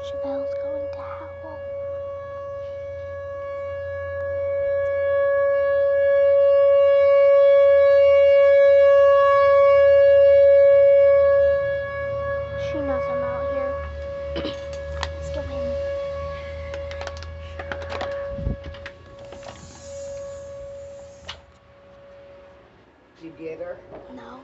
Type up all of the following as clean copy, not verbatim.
Chevelle's going to howl. She knows I'm out here. Let's go in. Did you get her? No.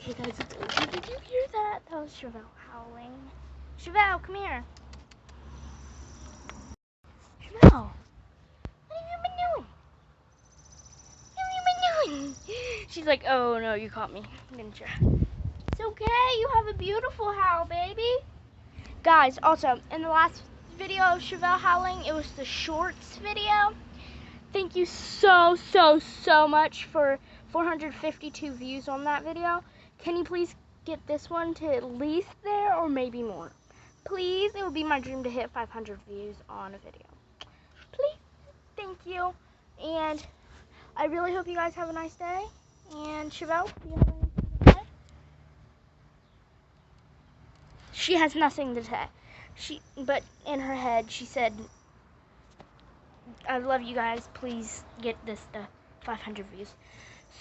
Okay guys, did you hear that? That was Chevelle howling. Chevelle, come here. Chevelle, what have you been doing? What have you been doing? She's like, oh no, you caught me, didn't you? It's okay, you have a beautiful howl, baby. Guys, also, in the last video of Chevelle howling, it was the shorts video. Thank you so much for 452 views on that video. Can you please get this one to at least there or maybe more? Please, it would be my dream to hit 500 views on a video. Please, thank you. And I really hope you guys have a nice day. And Chevelle, do you have anything to say? She has nothing to say. But in her head, she said, I love you guys. Please get this to 500 views.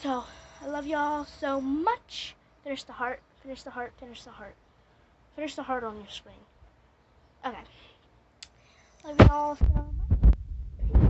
So, I love y'all so much. Finish the heart, finish the heart, finish the heart. Finish the heart on your screen. Okay. Love y'all so much.